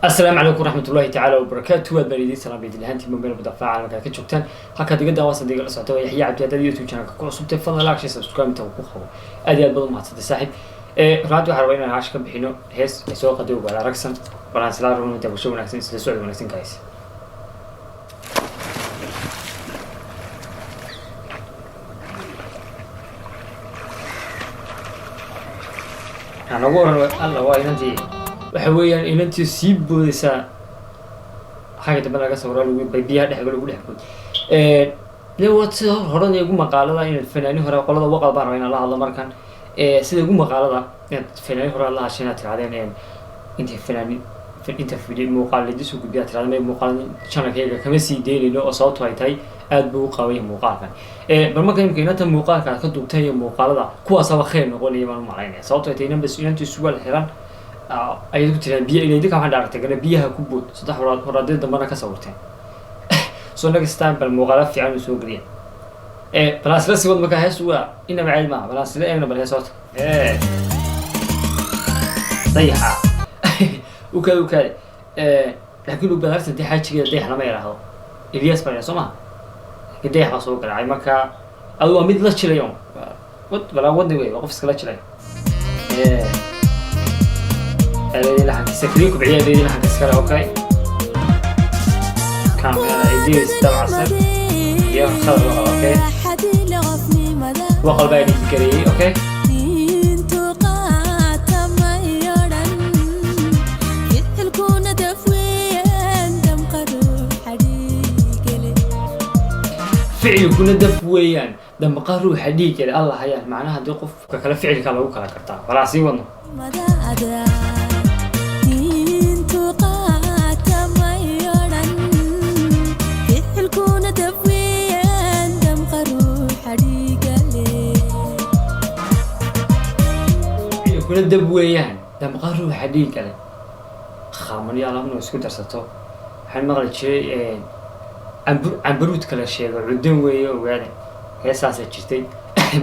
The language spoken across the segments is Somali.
السلام عليكم ورحمة الله تعالى وبركاته. واد بلدي سلام بيد الهانتي من بين بدفاع على مكان كجوكتان هكا دقيقة واسد دقيقة ساعتين يحيى عبد الهادي يوتيوب شانل كوسب تفضل لايك شير سبسكرايب تو كخو أدي بدل ما تصدق صاحب راديو حروينا عاش كم بحينه هيس سوق دو ولا رقصن ولا سلار ونو تبغى شو مناسين سلسلة مناسين كايس أنا أقول الله وايد أنتي وحويان إن أنت سيب بوسا حاجة تبى لك صورة لو بيبيها ده حاجة لو ده حاجة لو تصير هران يقول مقالة ده إن الفنانين هرا قالوا ده وقال بارين الله مركان سيد يقول مقالة ده إن الفنانين هرا الله عشان ترادين إن أنت فنانين أنت في فيديو مقالة دي سوق بيها ترادين مقالة شانك هيك كم سيدين اللي أصوات هاي أدبو قوي مقالة كان برمك يمكن أنت مقالة كان كنت بتاني مقالة ده كوا سوا خير نقول يمان معين صوت هاي بس أنت سوى الحيران أيضا كنت بيا إلى ديك عم دارت أنا بيها كوبود صدق ورادين دمنا كسورتين صونك استعمل المغالف في عالم سوق ريا بلاس راسي وضمك هسوا إنما بعيد ما بلاس لا أنا بلها صوت ضيحة وكذا لكن لو بلاس دي حاجة كده ضيحة ما يراها إلياس بني سما كده حصل كده عي مكا أو أميد لا تشيل يوم ولا ودي وين وقف سكلا تشيل اللي راح تسكريك بعيد اللي راح تسكر أوكي كاميرا إيدي استمع سر يا خضر أوكي وقل بعيد تكري أوكي فعل يكون دفويان دم قارو حديك الله هيا معناها دوقف كلا فعل كلا وكلا كرتا فراسي ونه كنا دبويان دم قارو حديك له خامن يا الله منو اسكو درسته waxaan maqli jiray camburuud kala sheego cudun weeyo ogaada heesaas jirtay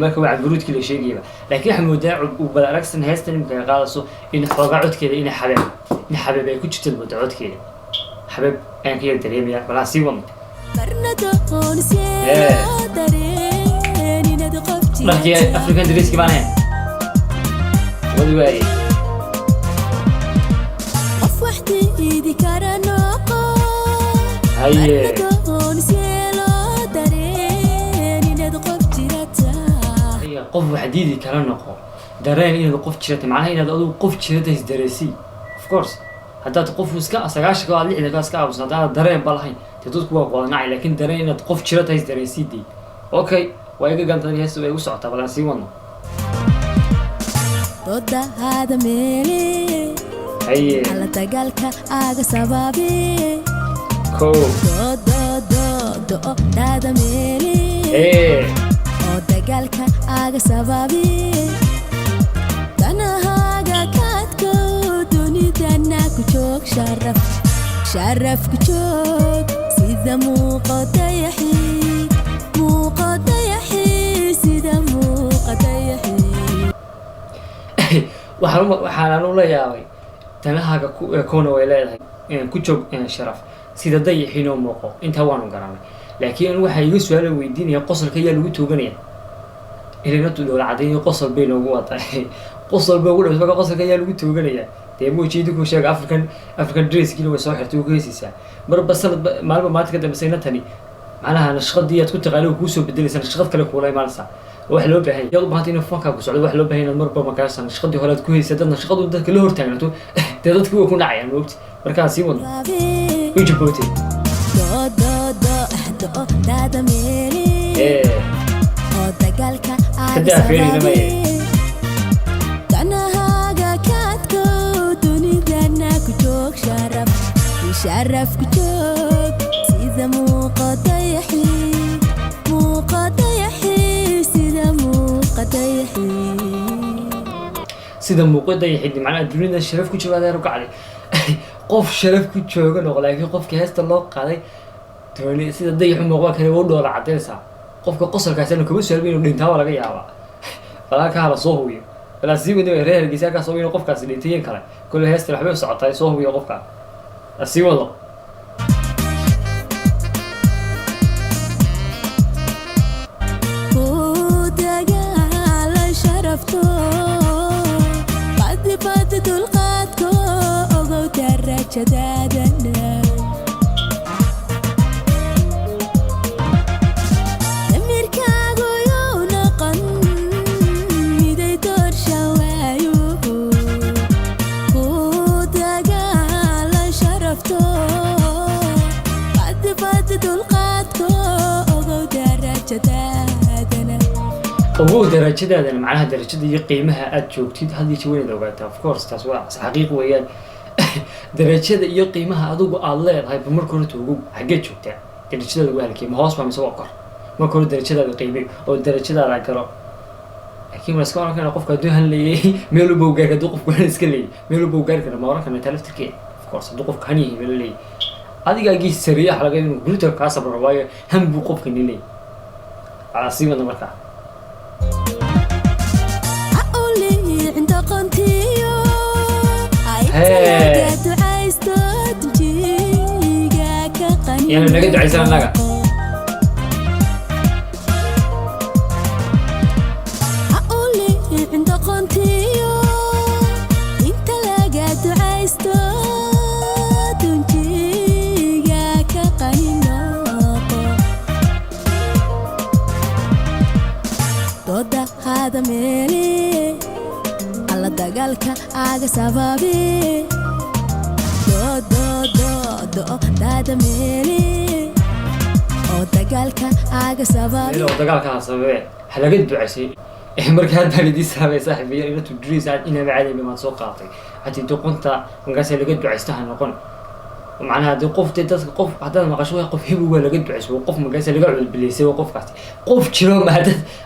marka waa camburuudkii la sheegayba laakiin waxa moodaa uu bal aragsan heestan imka qaadaso in xoogaa codkeeda in xabeeb ay ku jirto moodaa codkeeda xabeeb aan ka dareemaya bala si wan markii African Dreamski baan ahay wadi waay هاي قف وحديدي كلا نقو درين إنه قف شرت معناه إنه أدو قف شرت درسي of course حتى تقف وسكا سجاش قال لي إذا كاسكا بس هذا درين بالحين تدوس قوة قوانع لكن درين إنه قف شرت درسي دي أوكي ويجي قام تاني هسه ويوسع طبعا سيوانه ضد هذا ميلي هاي على تقالك أجا سبابي cool do هذا ميلي إيه ودقالك أجا سبابي أنا هاجا كاتكو دوني دنا كشوك شرف كشوك سيدا مو قطيحي سيدا مو قطيحي waxaan u leeyahay tanahaaga koona way leedahay ku joog sharaf sida dayaxiin oo muuqo inta waanu garanay laakiin waxa iga su'aal weydiinaya qosolka ayaa lagu tooganaya ilaa dowlad cadeeyo qosol been ugu waday qosol baa ugu dhaw qosolka ayaa lagu tooganaya dee muujidu ku sheeg African Dreamski way soo xirtay ugu heesaysa marba sanad maalmo maanta ka dambeysayna tani macnaha nashqadii aad ku taqaano ku soo bedelaysan nashqad kale ku leeyahay wax loo baahan yahay baad in fanka ku socdo wax loo baahan in marba markaas shaqadii hore aad ku heysay dadna shaqadu dadka la hortaagnato dadku way ku dhacayaan moogti markaas sii wado wajiboote do dada meeli oo dagaalka kada fiirinamay kana haga kaadko dunidana ku joog sharaf ku joog sida muuqatayahi sida muuqda yahay macna dunida sharaf ku jooga reer gacali qof sharaf ku jooga noqo laakiin qofkii heesta loo qaaday tooni sida dayaxu muuqda kale oo dhoola cadeeysa qofka qosolkaasina kuma soo halbeyn dhintaa waa laga yaabaa falaka hala soo hubiyo fala si wada reer gisa ka soo weyn qofkaas dhintay kale kullu heesta waxba socotay soo hubiyo qofka asii wado ku dagaala sharafto qadibad dulqaadko ogow darajadaadana damirkaagu yuu noqon miday doorsha waayo ku dagaala sharafto qadibad dulqaadko ogow darajadaadana ugu darajadaadana macnaha darajada iyo qiimaha aad joogtid haddii jaweenad ogaataa of course taas waa xaqiiq weeyaan darajada iyo qiimaha adigu aad leedahay ba marka hore ugu xaggee joogtaa darajadaada ugu halkii ma hoos baa mise waa kor marka hore darajadaada qiimay oo darajadaada garo laakiin waa iska oran karaa qofka hadduu han leeyahay meel u bowgaar hadduu qofku han iska leeyahay meel u bowgaar kara ma oran karna taa laftirkeeda of course hadduu qofka han yahay meel leeyahay adigaagii sariya laga inuu guriga kaa sabro waayo han buu qofka ni leeyahay ala sii wada markaa يعني نقعد عايزين نقع أقولي عند قنتيو انت لقد عايزتو تنجيجا كقنينوكو دودا هذا ميلي على دقالك آغا سبابي dada meeli oo dagaalka aaga sababay oo dagaalka sababay halaga ducaysay marka aad balidii saabay saaxiibay inta tudris aad ina macaadi ma soo qaatay hadii doqonta markaas laga ducaystaha noqon macnaha hadii qof dadka qof hadana maqasho qof hibu waa laga ducayso qof markaas laga cudbileysay qofkaas qof jiro ma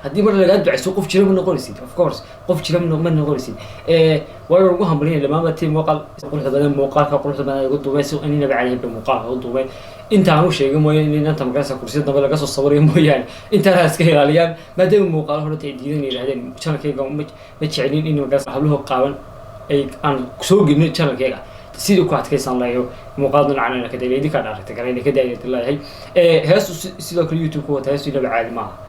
hadii mar laga ducayso qof jiro ma noqonaysid of course qof jiro ma noqonaysid waa ugu hambaliyay lamaama tii muuqaal quruxda badan muuqaalka quruxda badan ugu duubay si inina bacaadi muuqaalka ugu duubay inta aanu sheegay mooyaan in inta markaas kursiyada dambe laga soo sawiray mooyaan inta la iska ilaaliyaan maadaama muuqaal hore ay diidan yiraahdeen channelkayga ma jecelin in markaas habluhu qaaban ay aan soo gelin channelkayga sidoo ku adkaysan lahayo muuqaalna macnaheedu ka dheereeyay ka dhaartay gareeyay ka dheereeyay heesu sidoo kale YouTube ku wata heesu ila bacaadi maaha